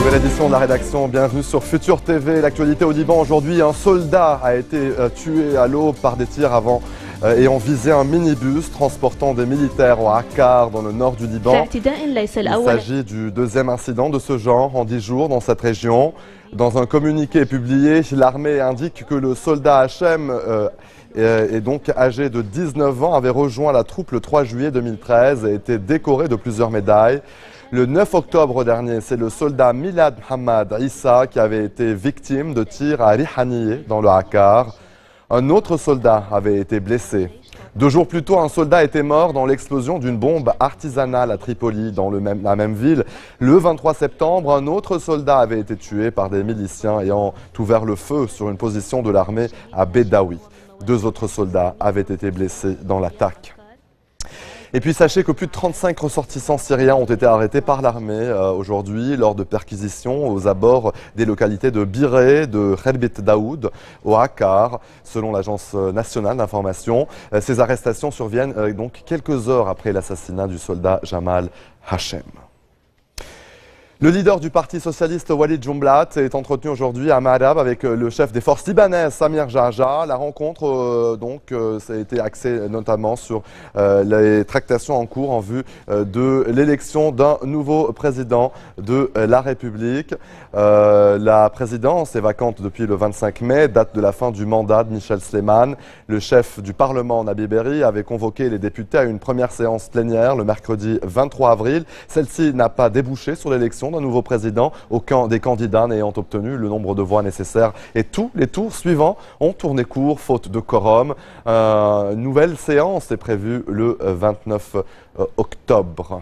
Nouvelle édition de la rédaction, bienvenue sur Futur TV. L'actualité au Liban aujourd'hui, un soldat a été tué à l'aube par des tirs ayant visé un minibus transportant des militaires au Akkar dans le nord du Liban. Il s'agit du deuxième incident de ce genre en 10 jours dans cette région. Dans un communiqué publié, l'armée indique que le soldat Hachem est donc âgé de 19 ans, avait rejoint la troupe le 3 juillet 2013 et a été décoré de plusieurs médailles. Le 9 octobre dernier, c'est le soldat Milad Mohamed Issa qui avait été victime de tirs à Rihaniye dans le Akkar. Un autre soldat avait été blessé. 2 jours plus tôt, un soldat était mort dans l'explosion d'une bombe artisanale à Tripoli, dans la même ville. Le 23 septembre, un autre soldat avait été tué par des miliciens ayant ouvert le feu sur une position de l'armée à Bedawi. 2 autres soldats avaient été blessés dans l'attaque. Et puis sachez que plus de 35 ressortissants syriens ont été arrêtés par l'armée aujourd'hui lors de perquisitions aux abords des localités de Biré, de Kherbit Daoud, au Akkar, selon l'agence nationale d'information. Ces arrestations surviennent donc quelques heures après l'assassinat du soldat Jamal Hachem. Le leader du Parti socialiste Walid Jumblat est entretenu aujourd'hui à Ma'arab avec le chef des forces libanaises Samir Jarja. La rencontre ça a été axée notamment sur les tractations en cours en vue de l'élection d'un nouveau président de la République. La présidence est vacante depuis le 25 mai, date de la fin du mandat de Michel Sleiman. Le chef du Parlement, Nabi Berri, avait convoqué les députés à une première séance plénière le mercredi 23 avril. Celle-ci n'a pas débouché sur l'élection d'un nouveau président, aucun des candidats n'ayant obtenu le nombre de voix nécessaires. Et tous les tours suivants ont tourné court, faute de quorum. Une nouvelle séance est prévue le 29 octobre.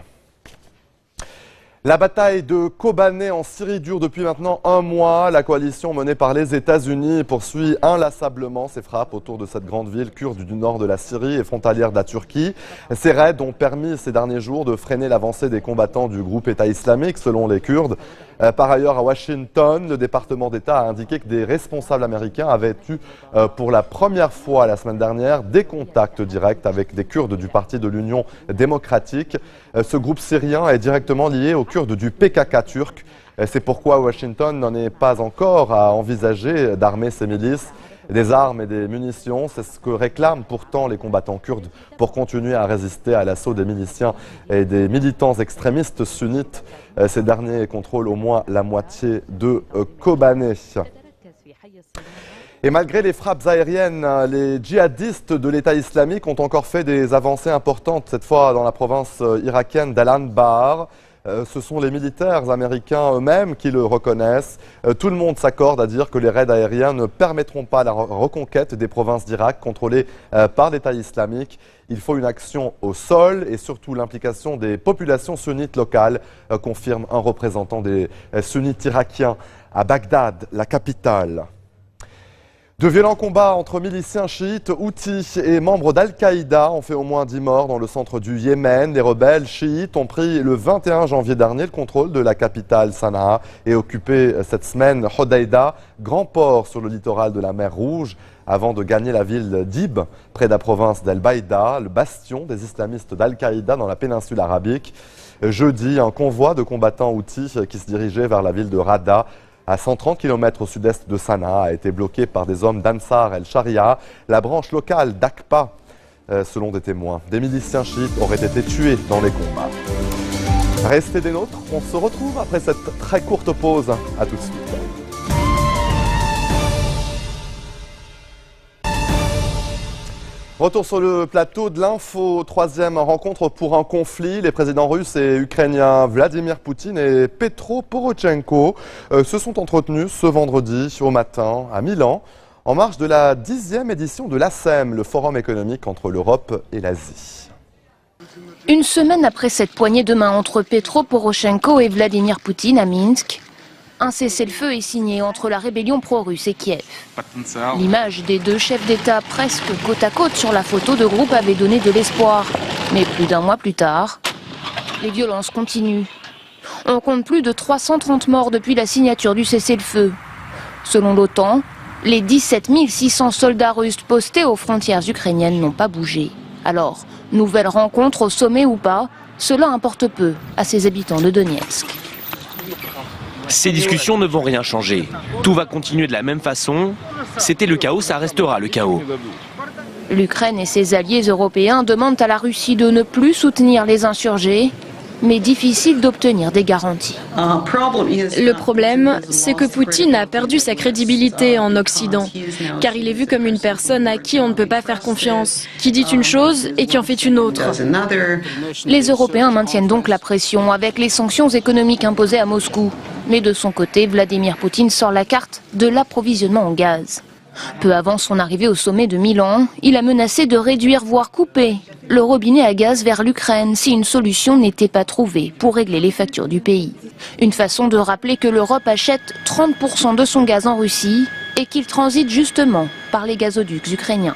La bataille de Kobané en Syrie dure depuis maintenant 1 mois. La coalition menée par les États-Unis poursuit inlassablement ses frappes autour de cette grande ville kurde du nord de la Syrie et frontalière de la Turquie. Ces raids ont permis ces derniers jours de freiner l'avancée des combattants du groupe État islamique, selon les Kurdes. Par ailleurs, à Washington, le département d'État a indiqué que des responsables américains avaient eu pour la première fois la semaine dernière des contacts directs avec des Kurdes du Parti de l'Union démocratique. Ce groupe syrien est directement lié aux Kurdes du PKK turc. C'est pourquoi Washington n'en est pas encore à envisager d'armer ces milices. Des armes et des munitions, c'est ce que réclament pourtant les combattants kurdes pour continuer à résister à l'assaut des miliciens et des militants extrémistes sunnites. Ces derniers contrôlent au moins la moitié de Kobané. Et malgré les frappes aériennes, les djihadistes de l'État islamique ont encore fait des avancées importantes, cette fois dans la province irakienne d'Al-Anbar. Ce sont les militaires américains eux-mêmes qui le reconnaissent. Tout le monde s'accorde à dire que les raids aériens ne permettront pas la reconquête des provinces d'Irak contrôlées par l'État islamique. Il faut une action au sol et surtout l'implication des populations sunnites locales, confirme un représentant des sunnites irakiens à Bagdad, la capitale. De violents combats entre miliciens chiites, houthis et membres d'Al-Qaïda ont fait au moins 10 morts dans le centre du Yémen. Les rebelles chiites ont pris le 21 janvier dernier le contrôle de la capitale Sanaa et occupé cette semaine Hodeïda, grand port sur le littoral de la mer Rouge, avant de gagner la ville d'Ib, près de la province d'Al-Baïda, le bastion des islamistes d'Al-Qaïda dans la péninsule arabique. Jeudi, un convoi de combattants houthis qui se dirigeait vers la ville de Rada, à 130 km au sud-est de Sanaa, a été bloqué par des hommes d'Ansar el-Sharia, la branche locale d'Aqpa, selon des témoins. Des miliciens chiites auraient été tués dans les combats. Restez des nôtres, on se retrouve après cette très courte pause. À tout de suite. Retour sur le plateau de l'info, 3e rencontre pour un conflit. Les présidents russes et ukrainiens Vladimir Poutine et Petro Porochenko se sont entretenus ce vendredi au matin à Milan, en marge de la 10e édition de l'ASEM, le forum économique entre l'Europe et l'Asie. Une semaine après cette poignée de main entre Petro Porochenko et Vladimir Poutine à Minsk, un cessez-le-feu est signé entre la rébellion pro-russe et Kiev. L'image des 2 chefs d'État presque côte à côte sur la photo de groupe avait donné de l'espoir. Mais plus d'1 mois plus tard, les violences continuent. On compte plus de 330 morts depuis la signature du cessez-le-feu. Selon l'OTAN, les 17 600 soldats russes postés aux frontières ukrainiennes n'ont pas bougé. Alors, nouvelle rencontre au sommet ou pas, cela importe peu à ces habitants de Donetsk. Ces discussions ne vont rien changer. Tout va continuer de la même façon. C'était le chaos, ça restera le chaos. L'Ukraine et ses alliés européens demandent à la Russie de ne plus soutenir les insurgés, mais difficile d'obtenir des garanties. Le problème, c'est que Poutine a perdu sa crédibilité en Occident, car il est vu comme une personne à qui on ne peut pas faire confiance, qui dit une chose et qui en fait une autre. Les Européens maintiennent donc la pression avec les sanctions économiques imposées à Moscou. Mais de son côté, Vladimir Poutine sort la carte de l'approvisionnement en gaz. Peu avant son arrivée au sommet de Milan, il a menacé de réduire, voire couper, le robinet à gaz vers l'Ukraine si une solution n'était pas trouvée pour régler les factures du pays. Une façon de rappeler que l'Europe achète 30% de son gaz en Russie et qu'il transite justement par les gazoducs ukrainiens.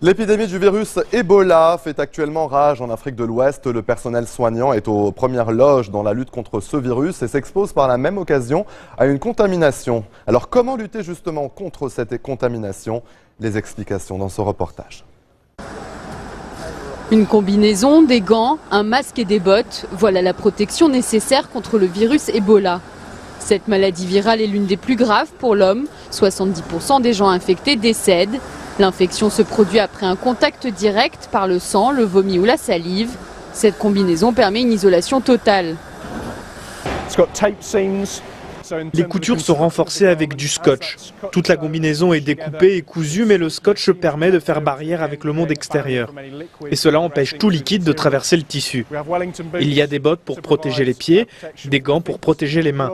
L'épidémie du virus Ebola fait actuellement rage en Afrique de l'Ouest. Le personnel soignant est aux premières loges dans la lutte contre ce virus et s'expose par la même occasion à une contamination. Alors comment lutter justement contre cette contamination? Les explications dans ce reportage. Une combinaison, des gants, un masque et des bottes, voilà la protection nécessaire contre le virus Ebola. Cette maladie virale est l'une des plus graves pour l'homme. 70% des gens infectés décèdent. L'infection se produit après un contact direct par le sang, le vomi ou la salive. Cette combinaison permet une isolation totale. Les coutures sont renforcées avec du scotch. Toute la combinaison est découpée et cousue, mais le scotch permet de faire barrière avec le monde extérieur. Et cela empêche tout liquide de traverser le tissu. Il y a des bottes pour protéger les pieds, des gants pour protéger les mains.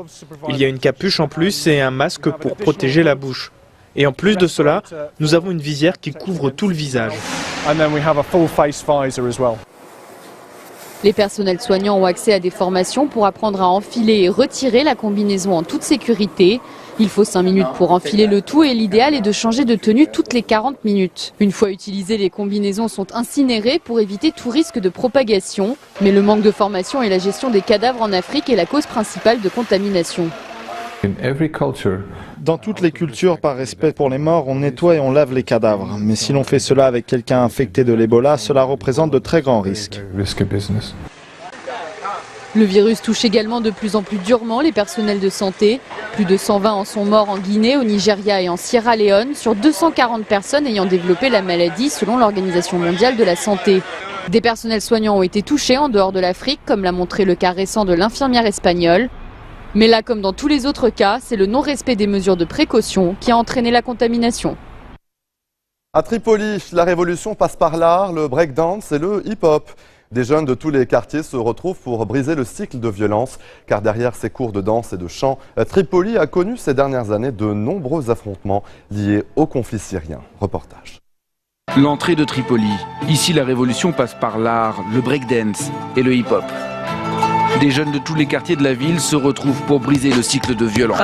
Il y a une capuche en plus et un masque pour protéger la bouche. Et en plus de cela, nous avons une visière qui couvre tout le visage. Les personnels soignants ont accès à des formations pour apprendre à enfiler et retirer la combinaison en toute sécurité. Il faut 5 minutes pour enfiler le tout et l'idéal est de changer de tenue toutes les 40 minutes. Une fois utilisées, les combinaisons sont incinérées pour éviter tout risque de propagation. Mais le manque de formation et la gestion des cadavres en Afrique est la cause principale de contamination. Dans toutes les cultures, par respect pour les morts, on nettoie et on lave les cadavres. Mais si l'on fait cela avec quelqu'un infecté de l'Ebola, cela représente de très grands risques. Le virus touche également de plus en plus durement les personnels de santé. Plus de 120 en sont morts en Guinée, au Nigeria et en Sierra Leone, sur 240 personnes ayant développé la maladie selon l'Organisation mondiale de la santé. Des personnels soignants ont été touchés en dehors de l'Afrique, comme l'a montré le cas récent de l'infirmière espagnole. Mais là, comme dans tous les autres cas, c'est le non-respect des mesures de précaution qui a entraîné la contamination. À Tripoli, la révolution passe par l'art, le breakdance et le hip-hop. Des jeunes de tous les quartiers se retrouvent pour briser le cycle de violence, car derrière ces cours de danse et de chant, Tripoli a connu ces dernières années de nombreux affrontements liés au conflit syrien. Reportage. L'entrée de Tripoli. Ici, la révolution passe par l'art, le breakdance et le hip-hop. Des jeunes de tous les quartiers de la ville se retrouvent pour briser le cycle de violence.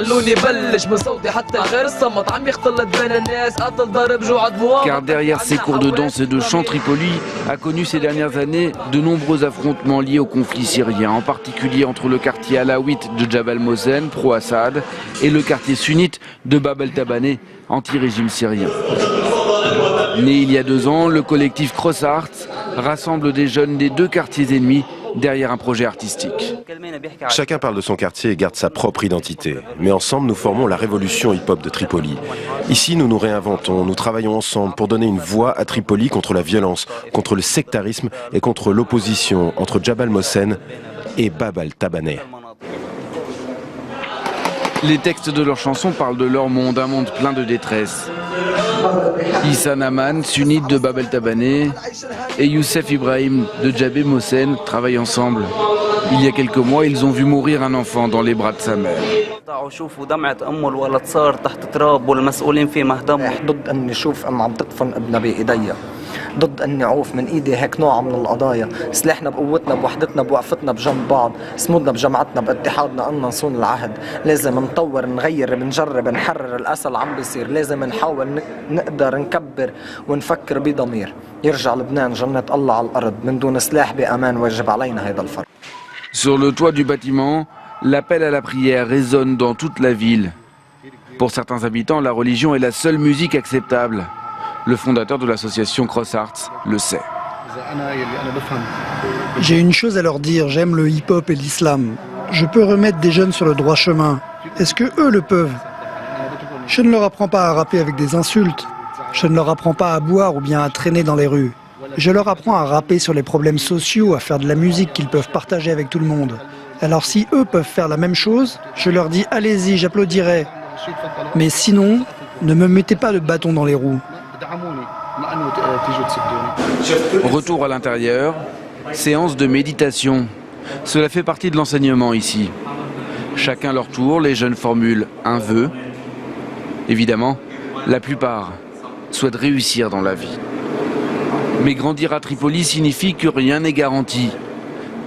Car derrière ces cours de danse et de chant, Tripoli a connu ces dernières années de nombreux affrontements liés au conflit syrien, en particulier entre le quartier alaouite de Jabal Mohsen, pro-Assad, et le quartier sunnite de Bab el-Tabaneh, anti-régime syrien. Né il y a 2 ans, le collectif Cross Arts rassemble des jeunes des 2 quartiers ennemis derrière un projet artistique. Chacun parle de son quartier et garde sa propre identité. Mais ensemble, nous formons la révolution hip-hop de Tripoli. Ici, nous nous réinventons, nous travaillons ensemble pour donner une voix à Tripoli contre la violence, contre le sectarisme et contre l'opposition entre Jabal Mohsen et Bab el-Tabaneh. Les textes de leurs chansons parlent de leur monde, un monde plein de détresse. Issa Naman, sunnite de Bab el-Tabaneh, et Youssef Ibrahim de Jabal Mohsen travaillent ensemble. Il y a quelques mois, ils ont vu mourir un enfant dans les bras de sa mère. ضد أن نعوف من إيدي هيك نوع من القضايا سلاحنا بقوتنا بوحدتنا بوقفتنا بجنب بعض صمودنا بجمعتنا باتحادنا أن نصون العهد لازم نطور نغير بنجرب نحرر الأسى اللي عم بيصير لازم نحاول نقدر نكبر ونفكر بضمير يرجع لبنان جنة الله على الأرض من دون سلاح بأمان واجب علينا هذا الفرق. Sur le toit du bâtiment, l'appel à la prière résonne dans toute la ville. Pour certains habitants, la religion est la seule musique acceptable. Le fondateur de l'association Cross Arts le sait. J'ai une chose à leur dire, j'aime le hip-hop et l'islam. Je peux remettre des jeunes sur le droit chemin. Est-ce que eux le peuvent? Je ne leur apprends pas à rapper avec des insultes. Je ne leur apprends pas à boire ou bien à traîner dans les rues. Je leur apprends à rapper sur les problèmes sociaux, à faire de la musique qu'ils peuvent partager avec tout le monde. Alors si eux peuvent faire la même chose, je leur dis allez-y, j'applaudirai. Mais sinon, ne me mettez pas de bâton dans les roues. Retour à l'intérieur, séance de méditation. Cela fait partie de l'enseignement ici. Chacun leur tour, les jeunes formulent un vœu. Évidemment, la plupart souhaitent réussir dans la vie. Mais grandir à Tripoli signifie que rien n'est garanti,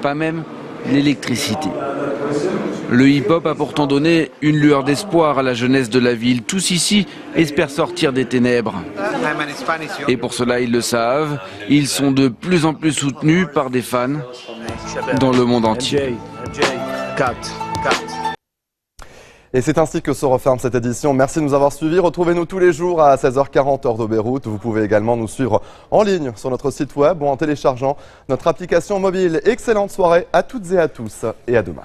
pas même l'électricité. Le hip-hop a pourtant donné une lueur d'espoir à la jeunesse de la ville. Tous ici espèrent sortir des ténèbres. Et pour cela, ils le savent, ils sont de plus en plus soutenus par des fans dans le monde entier. Et c'est ainsi que se referme cette édition. Merci de nous avoir suivis. Retrouvez-nous tous les jours à 16h40 heure de Beyrouth. Vous pouvez également nous suivre en ligne sur notre site web ou en téléchargeant notre application mobile. Excellente soirée à toutes et à tous et à demain.